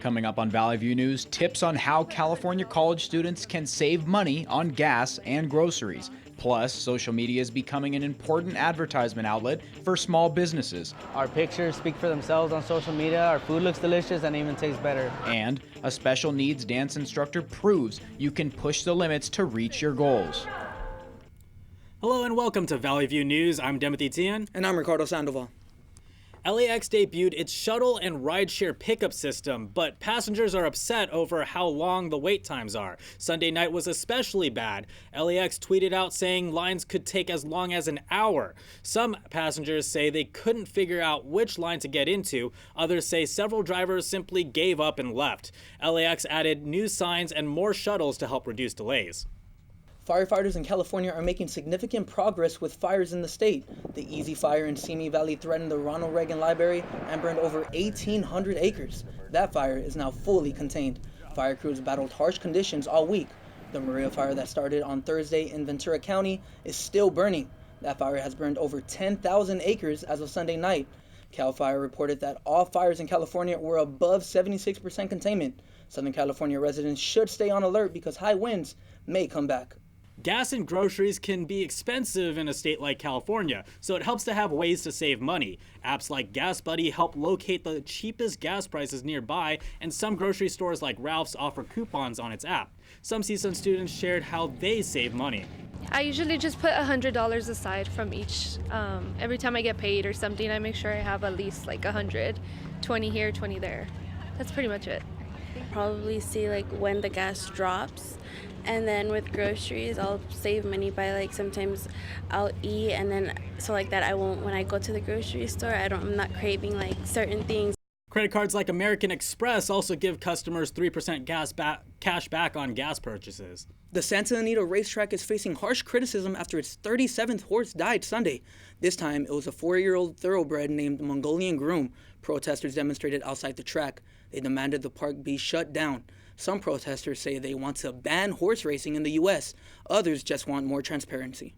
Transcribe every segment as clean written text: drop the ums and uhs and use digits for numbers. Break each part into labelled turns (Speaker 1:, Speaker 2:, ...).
Speaker 1: Coming up on Valley View News, tips on how California college students can save money on gas and groceries. Plus, social media is becoming an important advertisement outlet for small businesses.
Speaker 2: Our pictures speak for themselves on social media. Our food looks delicious and even tastes better.
Speaker 1: And a special needs dance instructor proves you can push the limits to reach your goals.
Speaker 3: Hello and welcome to Valley View News. I'm Timothy Tian.
Speaker 4: And I'm Ricardo Sandoval.
Speaker 3: LAX debuted its shuttle and rideshare pickup system, but passengers are upset over how long the wait times are. Sunday night was especially bad. LAX tweeted out saying lines could take as long as an hour. Some passengers say they couldn't figure out which line to get into. Others say several drivers simply gave up and left. LAX added new signs and more shuttles to help reduce delays.
Speaker 4: Firefighters in California are making significant progress with fires in the state. The Easy Fire in Simi Valley threatened the Ronald Reagan Library and burned over 1,800 acres. That fire is now fully contained. Fire crews battled harsh conditions all week. The Maria fire that started on Thursday in Ventura County is still burning. That fire has burned over 10,000 acres as of Sunday night. CAL FIRE reported that all fires in California were above 76% containment. Southern California residents should stay on alert because high winds may come back.
Speaker 3: Gas and groceries can be expensive in a state like California, so it helps to have ways to save money. Apps like Gas Buddy help locate the cheapest gas prices nearby, and some grocery stores like Ralph's offer coupons on its app. Some CSUN students shared how they save money.
Speaker 5: I usually just put $100 aside from each. Every time I get paid or something, I make sure I have at least like 100, 20 here, 20 there. That's pretty much it.
Speaker 6: Probably see like when the gas drops. And then with groceries, I'll save money by sometimes I'll eat, and then so like that I won't, when I go to the grocery store, I'm not craving like certain things.
Speaker 3: Credit cards like American Express also give customers 3% cash back on gas purchases.
Speaker 4: The Santa Anita racetrack is facing harsh criticism after its 37th horse died Sunday. This time, it was a 4-year-old thoroughbred named Mongolian Groom. Protesters demonstrated outside the track. They demanded the park be shut down. Some protesters say they want to ban horse racing in the U.S. Others just want more transparency.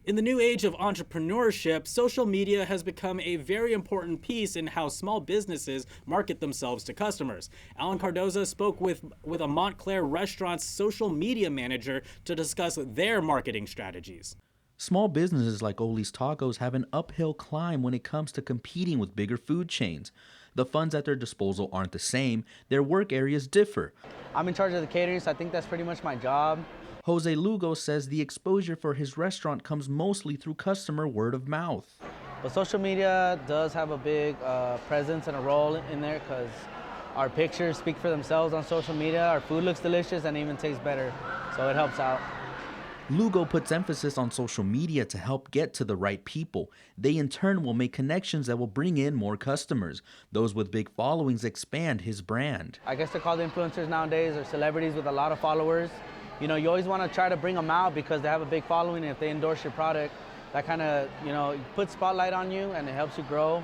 Speaker 3: In the new age of entrepreneurship, social media has become a very important piece in how small businesses market themselves to customers. Alan Cardoza spoke with a Montclair restaurant's social media manager to discuss their marketing strategies.
Speaker 7: Small businesses like Oli's Tacos have an uphill climb when it comes to competing with bigger food chains. The funds at their disposal aren't the same. Their work areas differ.
Speaker 2: I'm in charge of the catering, so I think that's pretty much my job.
Speaker 7: Jose Lugo says the exposure for his restaurant comes mostly through customer word of mouth.
Speaker 2: But social media does have a big presence and a role in there because our pictures speak for themselves on social media. Our food looks delicious and even tastes better, so it helps out.
Speaker 7: Lugo puts emphasis on social media to help get to the right people. They in turn will make connections that will bring in more customers. Those with big followings expand his brand.
Speaker 2: I guess they're called influencers nowadays, or celebrities with a lot of followers. You know, you always want to try to bring them out because they have a big following, and if they endorse your product, that kind of, puts spotlight on you and it helps you grow.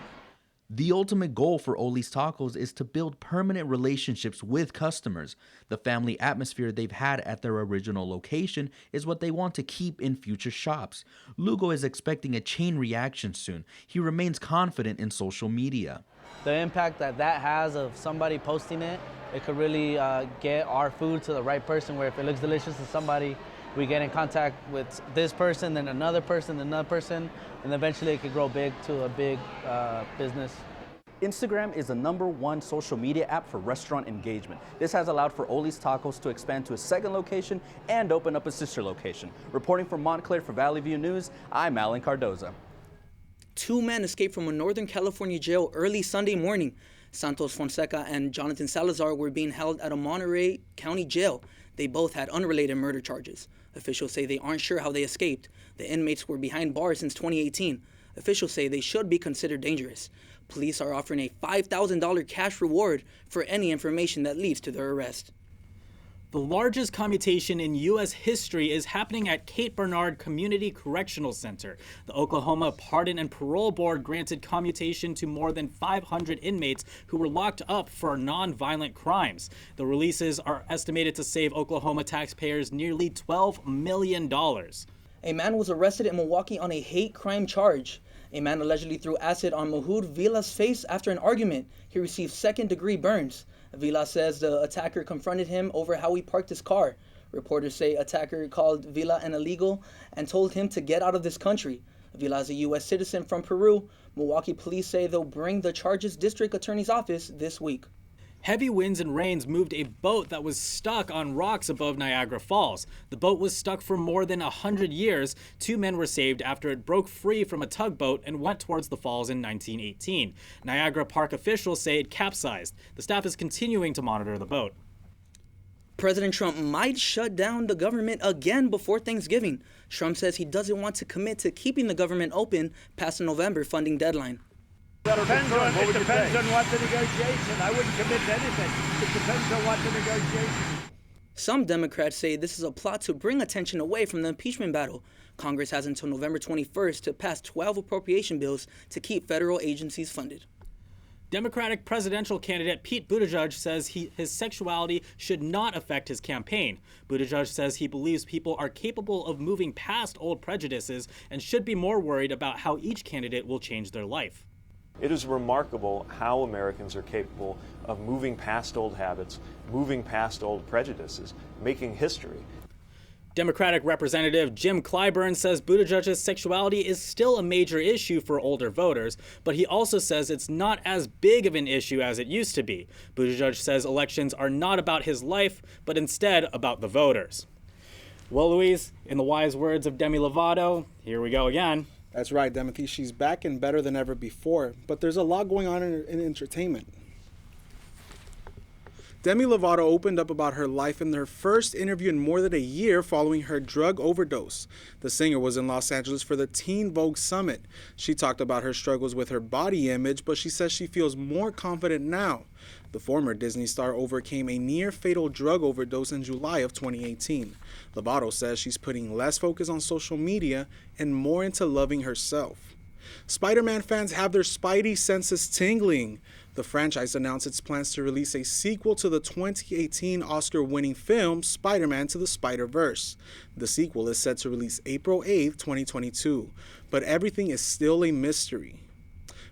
Speaker 7: The ultimate goal for Oli's Tacos is to build permanent relationships with customers. The family atmosphere they've had at their original location is what they want to keep in future shops. Lugo is expecting a chain reaction soon. He remains confident in social media.
Speaker 2: The impact that has of somebody posting it, it could really get our food to the right person, where if it looks delicious to somebody, we get in contact with this person, then another person, then another person, and eventually it could grow big to a big business.
Speaker 8: Instagram is the #1 social media app for restaurant engagement. This has allowed for Oli's Tacos to expand to a second location and open up a sister location. Reporting from Montclair for Valley View News, I'm Alan Cardoza.
Speaker 4: 2 men escaped from a Northern California jail early Sunday morning. Santos Fonseca and Jonathan Salazar were being held at a Monterey County jail. They both had unrelated murder charges. Officials say they aren't sure how they escaped. The inmates were behind bars since 2018. Officials say they should be considered dangerous. Police are offering a $5,000 cash reward for any information that leads to their arrest.
Speaker 3: The largest commutation in U.S. history is happening at Cape Bernard Community Correctional Center. The Oklahoma Pardon and Parole Board granted commutation to more than 500 inmates who were locked up for nonviolent crimes. The releases are estimated to save Oklahoma taxpayers nearly $12 million.
Speaker 4: A man was arrested in Milwaukee on a hate crime charge. A man allegedly threw acid on Mahmoud Vila's face after an argument. He received second-degree burns. Vila says the attacker confronted him over how he parked his car. Reporters say attacker called Vila an illegal and told him to get out of this country. Vila is a U.S. citizen from Peru. Milwaukee police say they'll bring the charges district attorney's office this week.
Speaker 3: Heavy winds and rains moved a boat that was stuck on rocks above Niagara Falls. The boat was stuck for more than 100 years. 2 men were saved after it broke free from a tugboat and went towards the falls in 1918. Niagara Park officials say it capsized. The staff is continuing to monitor the boat.
Speaker 4: President Trump might shut down the government again before Thanksgiving. Trump says he doesn't want to commit to keeping the government open past the November funding deadline.
Speaker 9: It depends on what the negotiation. I wouldn't commit to anything. It depends on what the negotiation.
Speaker 4: Some Democrats say this is a plot to bring attention away from the impeachment battle. Congress has until November 21st to pass 12 appropriation bills to keep federal agencies funded.
Speaker 3: Democratic presidential candidate Pete Buttigieg says his sexuality should not affect his campaign. Buttigieg says he believes people are capable of moving past old prejudices and should be more worried about how each candidate will change their life.
Speaker 10: It is remarkable how Americans are capable of moving past old habits, moving past old prejudices, making history.
Speaker 3: Democratic Representative Jim Clyburn says Buttigieg's sexuality is still a major issue for older voters, but he also says it's not as big of an issue as it used to be. Buttigieg says elections are not about his life, but instead about the voters. Well, Luis, in the wise words of Demi Lovato, here we go again.
Speaker 11: That's right, Timothy. She's back and better than ever before, but there's a lot going on in entertainment. Demi Lovato opened up about her life in her first interview in more than a year following her drug overdose. The singer was in Los Angeles for the Teen Vogue Summit. She talked about her struggles with her body image, but she says she feels more confident now. The former Disney star overcame a near-fatal drug overdose in July of 2018. Lovato says she's putting less focus on social media and more into loving herself. Spider-Man fans have their spidey senses tingling. The franchise announced its plans to release a sequel to the 2018 Oscar-winning film Spider-Man to the Spider-Verse. The sequel is set to release April 8, 2022, but everything is still a mystery.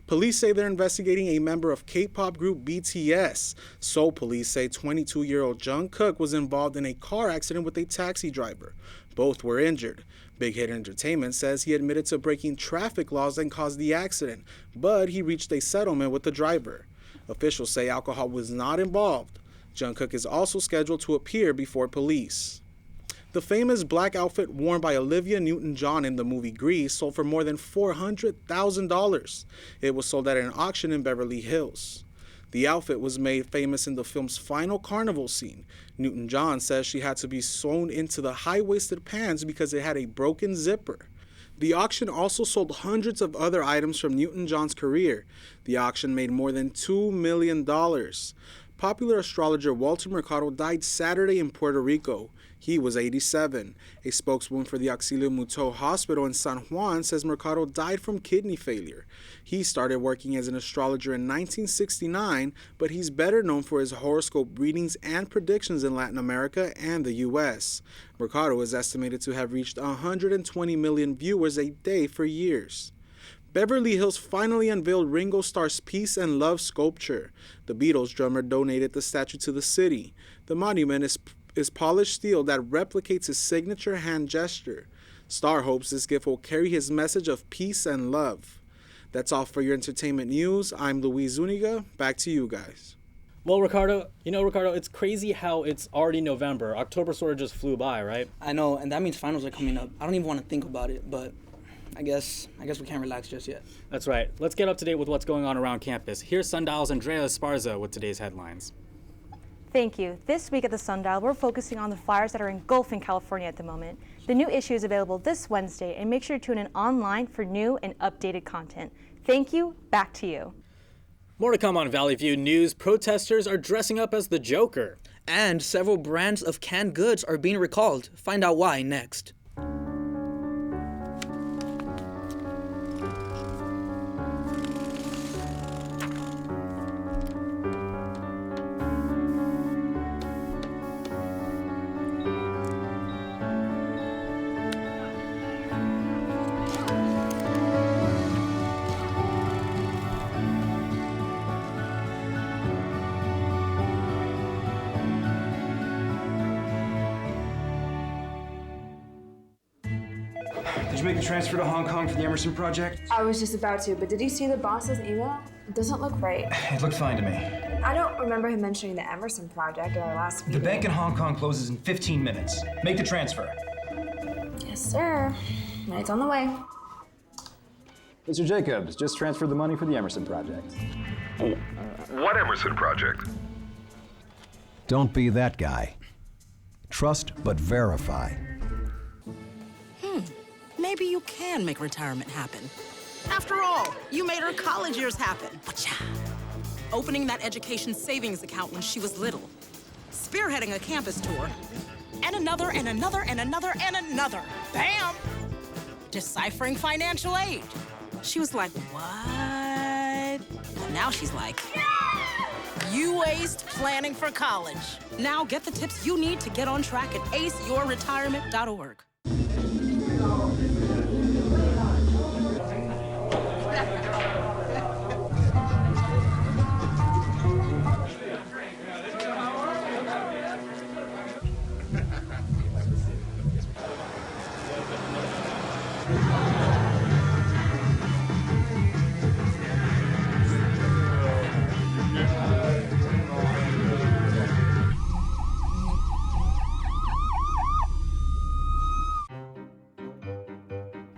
Speaker 11: Police say they're investigating a member of K-pop group BTS. Seoul police say 22-year-old Jungkook was involved in a car accident with a taxi driver. Both were injured. Big Hit Entertainment says he admitted to breaking traffic laws and caused the accident, but he reached a settlement with the driver. Officials say alcohol was not involved. Jungkook is also scheduled to appear before police. The famous black outfit worn by Olivia Newton-John in the movie Grease sold for more than $400,000. It was sold at an auction in Beverly Hills. The outfit was made famous in the film's final carnival scene. Newton-John says she had to be sewn into the high-waisted pants because it had a broken zipper. The auction also sold hundreds of other items from Newton-John's career. The auction made more than $2 million. Popular astrologer Walter Mercado died Saturday in Puerto Rico. He was 87. A spokeswoman for the Auxilio Mutuo Hospital in San Juan says Mercado died from kidney failure. He started working as an astrologer in 1969, but he's better known for his horoscope readings and predictions in Latin America and the U.S. Mercado is estimated to have reached 120 million viewers a day for years. Beverly Hills finally unveiled Ringo Starr's Peace and Love sculpture. The Beatles drummer donated the statue to the city. The monument is polished steel that replicates his signature hand gesture. Starr hopes this gift will carry his message of peace and love. That's all for your entertainment news. I'm Luis Zuniga. Back to you guys.
Speaker 3: Well, Ricardo, it's crazy how it's already November. October sort of just flew by, right?
Speaker 4: I know, and that means finals are coming up. I don't even want to think about it, but I guess we can't relax just yet.
Speaker 3: That's right. Let's get up to date with what's going on around campus. Here's Sundial's Andrea Esparza with today's headlines.
Speaker 12: Thank you. This week at the Sundial, we're focusing on the fires that are engulfing California at the moment. The new issue is available this Wednesday, and make sure to tune in online for new and updated content. Thank you. Back to you.
Speaker 3: More to come on Valley View News. Protesters are dressing up as the Joker.
Speaker 4: And several brands of canned goods are being recalled. Find out why next.
Speaker 13: Did you make a transfer to Hong Kong for the Emerson project?
Speaker 14: I was just about to, but did you see the boss's email? It doesn't look right.
Speaker 13: It looked fine to me.
Speaker 14: I don't remember him mentioning the Emerson project at our last meeting.
Speaker 13: The bank in Hong Kong closes in 15 minutes. Make the transfer.
Speaker 14: Yes, sir. It's on the way.
Speaker 15: Mr. Jacobs, just transferred the money for the Emerson project.
Speaker 16: What Emerson project?
Speaker 17: Don't be that guy. Trust but verify.
Speaker 18: Maybe you can make retirement happen. After all, you made her college years happen. Opening that education savings account when she was little. Spearheading a campus tour. And another, and another, and another, and another. Bam! Deciphering financial aid. She was like, what? Well, now she's like, you aced planning for college. Now get the tips you need to get on track at aceyourretirement.org.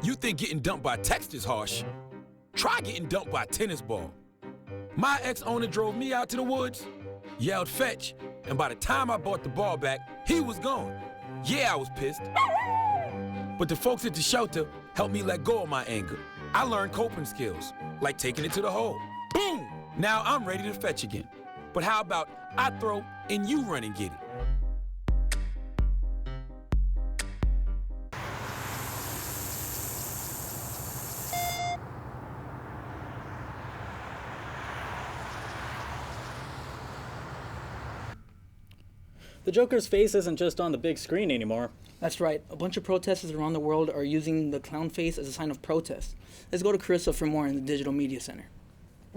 Speaker 19: You think getting dumped by text is harsh? Try getting dumped by a tennis ball. My ex-owner drove me out to the woods, yelled fetch, and by the time I brought the ball back, he was gone. Yeah, I was pissed. But the folks at the shelter helped me let go of my anger. I learned coping skills, like taking it to the hole. Boom! Now I'm ready to fetch again. But how about I throw and you run and get it?
Speaker 3: The Joker's face isn't just on the big screen anymore.
Speaker 4: That's right. A bunch of protesters around the world are using the clown face as a sign of protest. Let's go to Carissa for more in the Digital Media Center.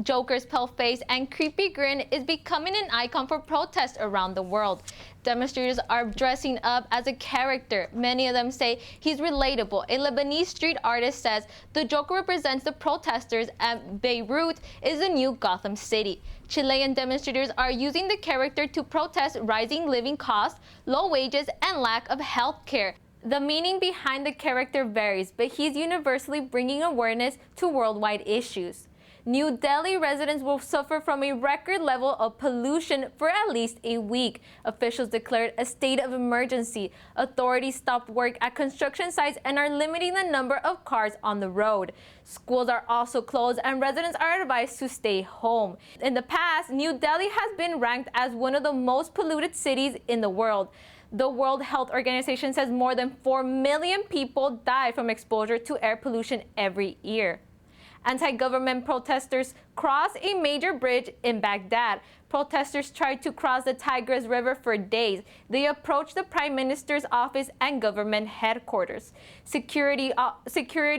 Speaker 20: Joker's pale face and creepy grin is becoming an icon for protests around the world. Demonstrators are dressing up as a character. Many of them say he's relatable. A Lebanese street artist says the Joker represents the protesters and Beirut is the new Gotham City. Chilean demonstrators are using the character to protest rising living costs, low wages, and lack of health care. The meaning behind the character varies, but he's universally bringing awareness to worldwide issues. New Delhi residents will suffer from a record level of pollution for at least a week. Officials declared a state of emergency. Authorities stopped work at construction sites and are limiting the number of cars on the road. Schools are also closed and residents are advised to stay home. In the past, New Delhi has been ranked as one of the most polluted cities in the world. The World Health Organization says more than 4 million people die from exposure to air pollution every year. Anti-government protesters crossed a major bridge in Baghdad. Protesters tried to cross the Tigris River for days. They approached the Prime Minister's office and government headquarters. Security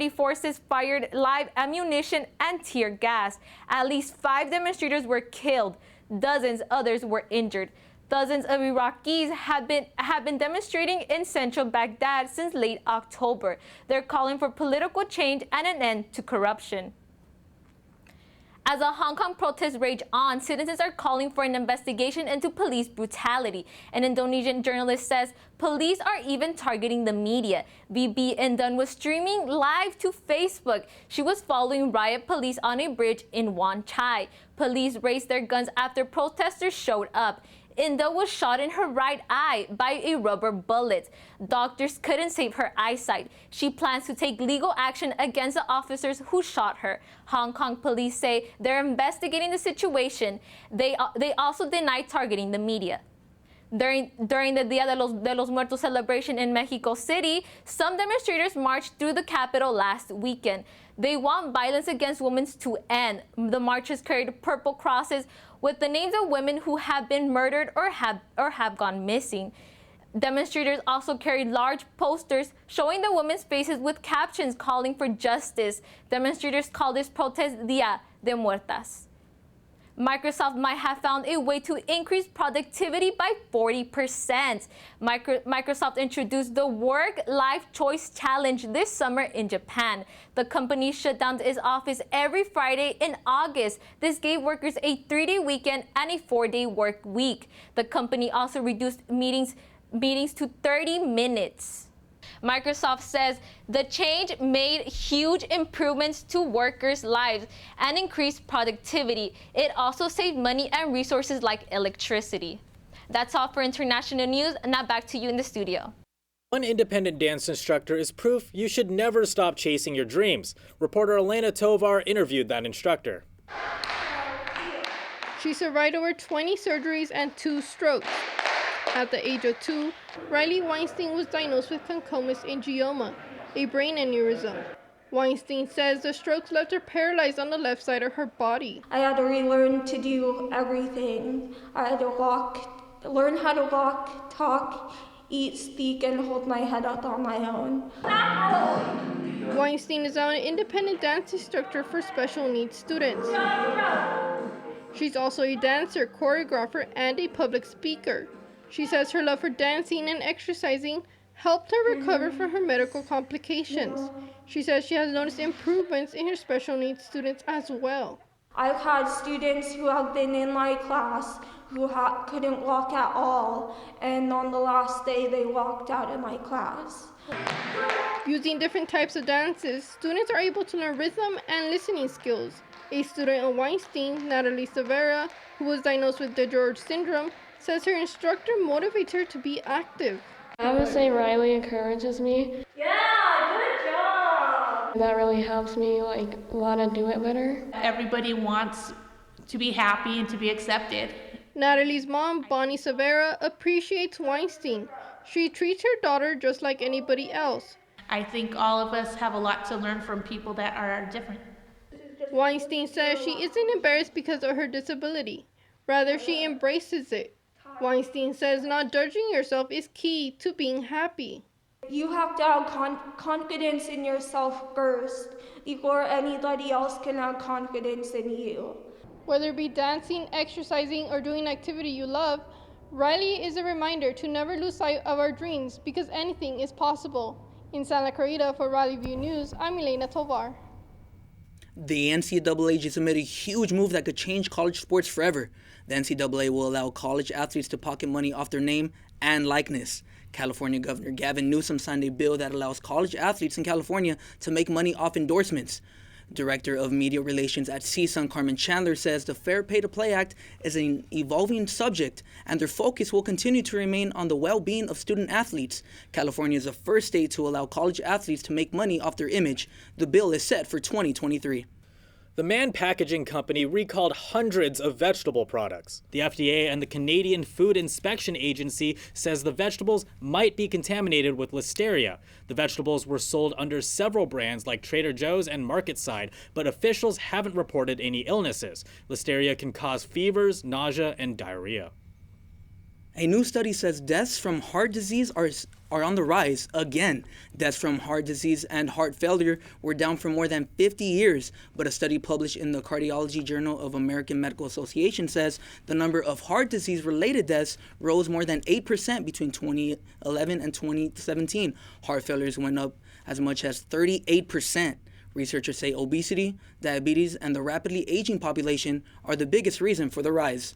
Speaker 20: forces fired live ammunition and tear gas. At least 5 demonstrators were killed. Dozens others were injured. Dozens of Iraqis have been demonstrating in central Baghdad since late October. They're calling for political change and an end to corruption. As the Hong Kong protests rage on, citizens are calling for an investigation into police brutality. An Indonesian journalist says police are even targeting the media. VB Indun was streaming live to Facebook. She was following riot police on a bridge in Wan Chai. Police raised their guns after protesters showed up. Indo was shot in her right eye by a rubber bullet. Doctors couldn't save her eyesight. She plans to take legal action against the officers who shot her. Hong Kong police say they're investigating the situation. They also deny targeting the media. During the Dia de los Muertos celebration in Mexico City, some demonstrators marched through the capital last weekend. They want violence against women to end. The marchers carried purple crosses with the names of women who have been murdered or have gone missing. Demonstrators also carried large posters showing the women's faces with captions calling for justice. Demonstrators call this protest Dia de Muertas. Microsoft might have found a way to increase productivity by 40%. Microsoft introduced the Work-Life Choice Challenge this summer in Japan. The company shut down its office every Friday in August. This gave workers a 3-day weekend and a 4-day work week. The company also reduced meetings to 30 minutes. Microsoft says the change made huge improvements to workers' lives and increased productivity. It also saved money and resources like electricity. That's all for international news. Now back to you in the studio.
Speaker 3: One independent dance instructor is proof you should never stop chasing your dreams. Reporter Elaina Tovar interviewed that instructor.
Speaker 21: She survived over 20 surgeries and 2 strokes. At the age of 2, Riley Weinstein was diagnosed with concomitant angioma, a brain aneurysm. Weinstein says the strokes left her paralyzed on the left side of her body.
Speaker 22: I had to relearn to do everything. I had to learn how to walk, talk, eat, speak, and hold my head up on my own.
Speaker 21: Weinstein is now an independent dance instructor for special needs students. She's also a dancer, choreographer, and a public speaker. She says her love for dancing and exercising helped her recover from her medical complications. She says she has noticed improvements in her special needs students as well.
Speaker 22: I've had students who have been in my class who couldn't walk at all, and on the last day they walked out of my class.
Speaker 21: Using different types of dances, students are able to learn rhythm and listening skills. A student of Weinstein, Natalie Severa, who was diagnosed with DeGeorge syndrome, says her instructor motivates her to be active.
Speaker 23: I would say Riley encourages me.
Speaker 22: Yeah, good job!
Speaker 23: That really helps me want to do it better.
Speaker 24: Everybody wants to be happy and to be accepted.
Speaker 21: Natalie's mom, Bonnie Severa, appreciates Weinstein. She treats her daughter just like anybody else.
Speaker 24: I think all of us have a lot to learn from people that are different.
Speaker 21: Weinstein says she isn't embarrassed because of her disability. Rather, she embraces it. Weinstein says not judging yourself is key to being happy.
Speaker 22: You have to have confidence in yourself first before anybody else can have confidence in you.
Speaker 21: Whether it be dancing, exercising, or doing an activity you love, Riley is a reminder to never lose sight of our dreams because anything is possible. In Santa Clarita for Raleigh View News, I'm Elaina Tovar.
Speaker 4: The NCAA just made a huge move that could change college sports forever. The NCAA will allow college athletes to pocket money off their name and likeness. California Governor Gavin Newsom signed a bill that allows college athletes in California to make money off endorsements. Director of Media Relations at CSUN, Carmen Chandler, says the Fair Pay to Play Act is an evolving subject, and their focus will continue to remain on the well-being of student athletes. California is the first state to allow college athletes to make money off their image. The bill is set for 2023.
Speaker 3: The Mann Packaging Company recalled hundreds of vegetable products. The FDA and the Canadian Food Inspection Agency says the vegetables might be contaminated with listeria. The vegetables were sold under several brands like Trader Joe's and MarketSide, but officials haven't reported any illnesses. Listeria can cause fevers, nausea, and diarrhea.
Speaker 4: A new study says deaths from heart disease are on the rise again. Deaths from heart disease and heart failure were down for more than 50 years, but a study published in the Cardiology Journal of American Medical Association says the number of heart disease-related deaths rose more than 8% between 2011 and 2017. Heart failures went up as much as 38%. Researchers say obesity, diabetes, and the rapidly aging population are the biggest reason for the rise.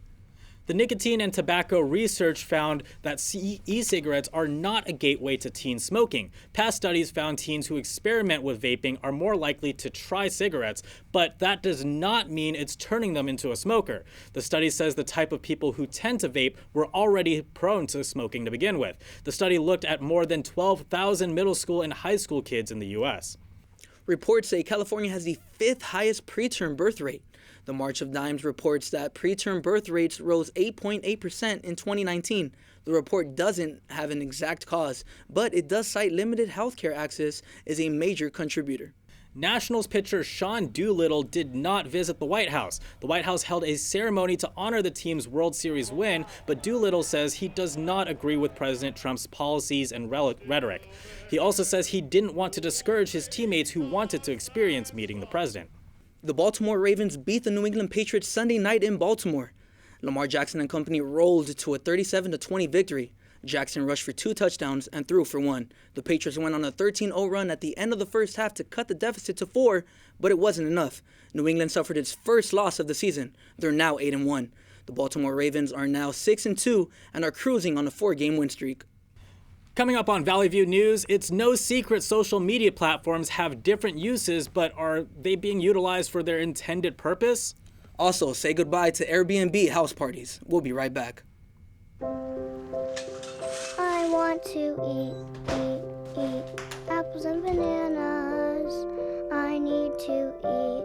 Speaker 3: The nicotine and tobacco research found that e-cigarettes are not a gateway to teen smoking. Past studies found teens who experiment with vaping are more likely to try cigarettes, but that does not mean it's turning them into a smoker. The study says the type of people who tend to vape were already prone to smoking to begin with. The study looked at more than 12,000 middle school and high school kids in the U.S.
Speaker 4: Reports say California has the 5th highest preterm birth rate. The March of Dimes reports that preterm birth rates rose 8.8% in 2019. The report doesn't have an exact cause, but it does cite limited healthcare access as a major contributor.
Speaker 3: Nationals pitcher Sean Doolittle did not visit the White House. The White House held a ceremony to honor the team's World Series win, but Doolittle says he does not agree with President Trump's policies and rhetoric. He also says he didn't want to discourage his teammates who wanted to experience meeting the president.
Speaker 4: The Baltimore Ravens beat the New England Patriots Sunday night in Baltimore. Lamar Jackson and company rolled to a 37-20 victory. Jackson rushed for 2 touchdowns and threw for 1. The Patriots went on a 13-0 run at the end of the first half to cut the deficit to 4, but it wasn't enough. New England suffered its first loss of the season. They're now 8-1. The Baltimore Ravens are now 6-2 and are cruising on a 4-game win streak.
Speaker 3: Coming up on Valley View News, it's no secret social media platforms have different uses, but are they being utilized for their intended purpose?
Speaker 4: Also, say goodbye to Airbnb house parties. We'll be right back.
Speaker 1: I want to eat apples and bananas. I need to eat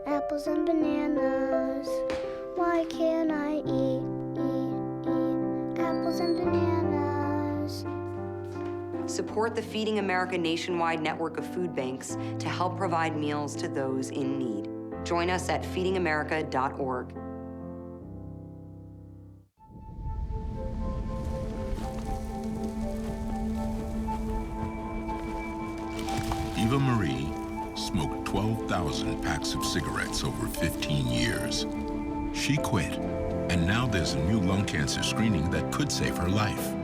Speaker 1: apples and bananas. Why can't I eat apples and bananas?
Speaker 5: Support the Feeding America nationwide network of food banks to help provide meals to those in need. Join us at feedingamerica.org.
Speaker 6: Eva Marie smoked 12,000 packs of cigarettes over 15 years. She quit, and now there's a new lung cancer screening that could save her life.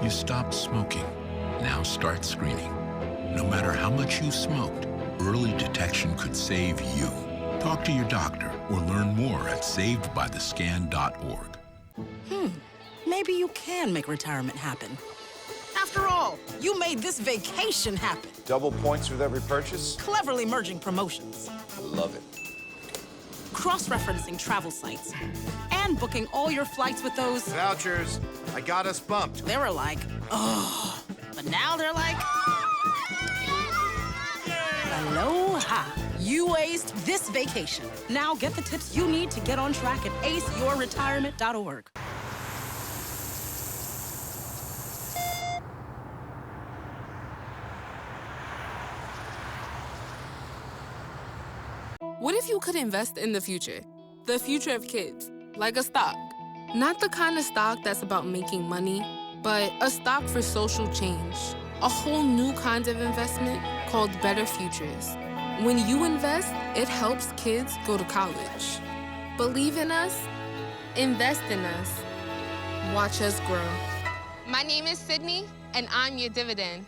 Speaker 6: You stopped smoking. Now start screening. No matter how much you smoked, early detection could save you. Talk to your doctor or learn more at savedbythescan.org.
Speaker 18: Maybe you can make retirement happen. After all, you made this vacation happen.
Speaker 7: Double points with every purchase?
Speaker 18: Cleverly merging promotions.
Speaker 7: Love it.
Speaker 18: Cross-referencing travel sites. And booking all your flights with those...
Speaker 7: Vouchers. I got us bumped.
Speaker 18: They were like, oh. But now they're like... Aloha. You aced this vacation. Now get the tips you need to get on track at aceyourretirement.org.
Speaker 25: What if you could invest in the future of kids, like a stock? Not the kind of stock that's about making money, but a stock for social change. A whole new kind of investment called Better Futures. When you invest, it helps kids go to college. Believe in us, invest in us, watch us grow.
Speaker 26: My name is Sydney, and I'm your dividend.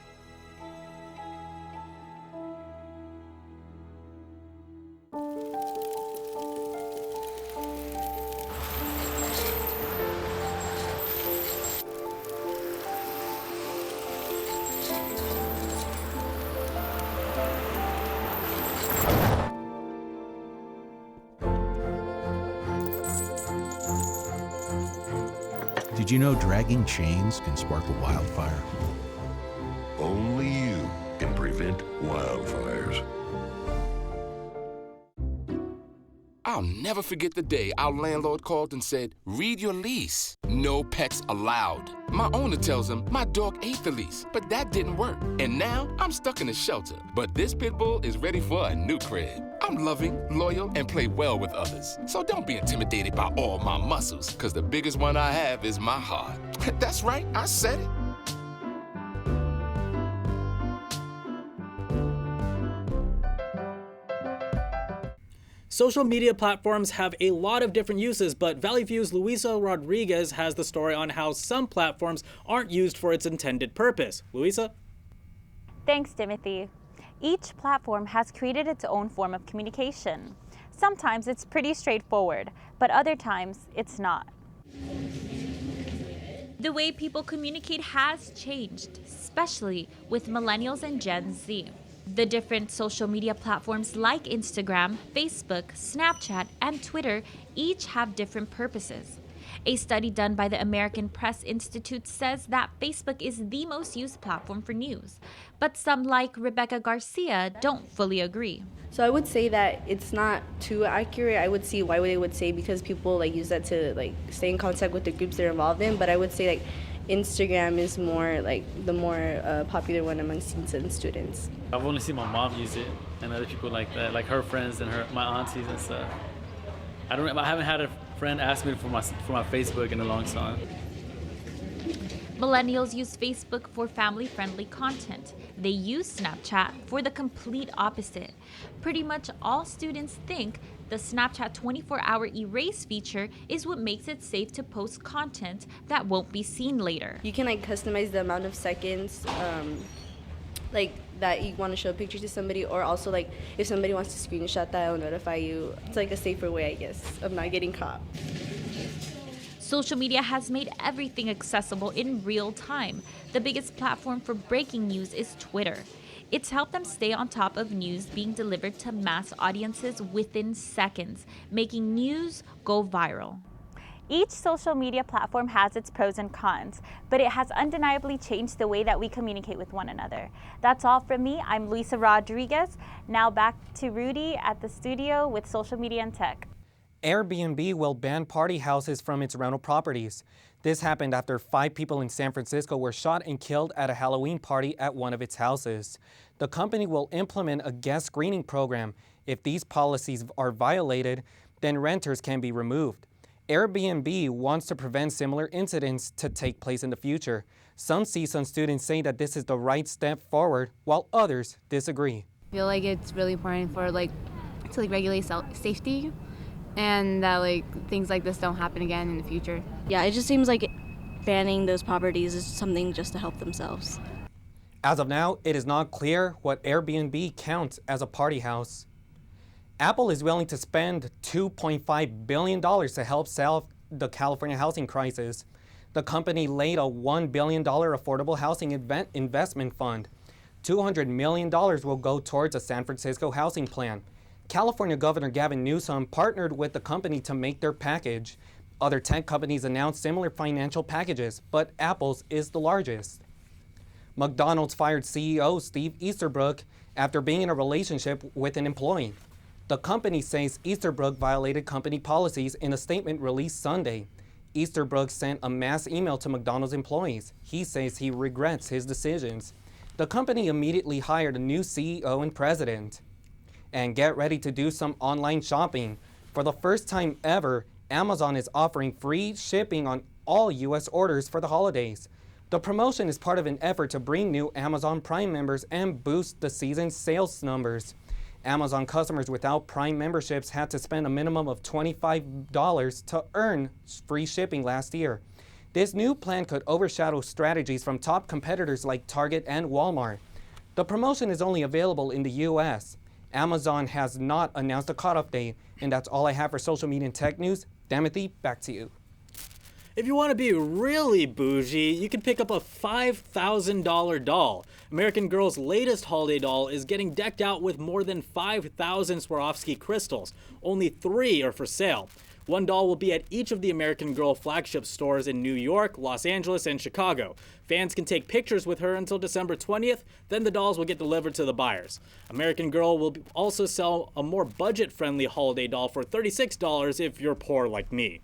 Speaker 27: Did you know dragging chains can spark a wildfire?
Speaker 16: Only you can prevent wildfires.
Speaker 28: I'll never forget the day our landlord called and said, read your lease. No pets allowed. My owner tells him my dog ate the lease, but that didn't work. And now I'm stuck in a shelter. But this pit bull is ready for a new crib. I'm loving, loyal, and play well with others. So don't be intimidated by all my muscles, because the biggest one I have is my heart. That's right, I said it.
Speaker 3: Social media platforms have a lot of different uses, but Valley View's Luisa Rodriguez has the story on how some platforms aren't used for its intended purpose. Luisa?
Speaker 29: Thanks, Timothy. Each platform has created its own form of communication. Sometimes it's pretty straightforward, but other times it's not.
Speaker 30: The way people communicate has changed, especially with millennials and Gen Z. The different social media platforms like Instagram, Facebook, Snapchat, and Twitter each have different purposes. A study done by the American Press Institute says that Facebook is the most used platform for news, but some like Rebecca Garcia don't fully agree.
Speaker 31: So I would say that it's not too accurate. I would see why they would say because people use that to stay in contact with the groups they're involved in, but I would say Instagram is more the more popular one amongst teens and students.
Speaker 32: I've only seen my mom use it and other people like that, like her friends and my aunties and stuff. I haven't had a friend ask me for my Facebook in a long time.
Speaker 30: Millennials use Facebook for family-friendly content. They use Snapchat for the complete opposite. Pretty much all students think the Snapchat 24-hour erase feature is what makes it safe to post content that won't be seen later.
Speaker 31: You can customize the amount of seconds that you want to show a picture to somebody, or also if somebody wants to screenshot that, it'll notify you. It's a safer way, I guess, of not getting caught.
Speaker 30: Social media has made everything accessible in real time. The biggest platform for breaking news is Twitter. It's helped them stay on top of news being delivered to mass audiences within seconds, making news go viral.
Speaker 29: Each social media platform has its pros and cons, but it has undeniably changed the way that we communicate with one another. That's all from me. I'm Luisa Rodriguez. Now back to Rudy at the studio with social media and tech.
Speaker 2: Airbnb will ban party houses from its rental properties. This happened after 5 people in San Francisco were shot and killed at a Halloween party at one of its houses. The company will implement a guest screening program. If these policies are violated, then renters can be removed. Airbnb wants to prevent similar incidents to take place in the future. Some CSUN students say that this is the right step forward, while others disagree.
Speaker 8: I feel like it's really important for to regulate safety, and that things like this don't happen again in the future.
Speaker 31: Yeah, it just seems like banning those properties is something just to help themselves.
Speaker 2: As of now, it is not clear what Airbnb counts as a party house. Apple is willing to spend $2.5 billion to help solve the California housing crisis. The company laid a $1 billion affordable housing investment fund. $200 million will go towards a San Francisco housing plan. California Governor Gavin Newsom partnered with the company to make their package. Other tech companies announced similar financial packages, but Apple's is the largest. McDonald's fired CEO Steve Easterbrook after being in a relationship with an employee. The company says Easterbrook violated company policies in a statement released Sunday. Easterbrook sent a mass email to McDonald's employees. He says he regrets his decisions. The company immediately hired a new CEO and president. And get ready to do some online shopping. For the first time ever, Amazon is offering free shipping on all U.S. orders for the holidays. The promotion is part of an effort to bring new Amazon Prime members and boost the season's sales numbers. Amazon customers without Prime memberships had to spend a minimum of $25 to earn free shipping last year. This new plan could overshadow strategies from top competitors like Target and Walmart. The promotion is only available in the U.S. Amazon has not announced a cutoff date, and that's all I have for social media and tech news. Timothy, back to you.
Speaker 3: If you want to be really bougie, you can pick up a $5,000 doll. American Girl's latest holiday doll is getting decked out with more than 5,000 Swarovski crystals. Only 3 are for sale. One doll will be at each of the American Girl flagship stores in New York, Los Angeles, and Chicago. Fans can take pictures with her until December 20th, then the dolls will get delivered to the buyers. American Girl will also sell a more budget-friendly holiday doll for $36 if you're poor like me.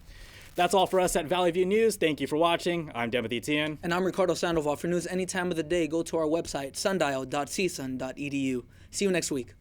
Speaker 3: That's all for us at Valley View News. Thank you for watching. I'm Timothy Tian.
Speaker 4: And I'm Ricardo Sandoval. For news any time of the day, go to our website, sundial.csun.edu. See you next week.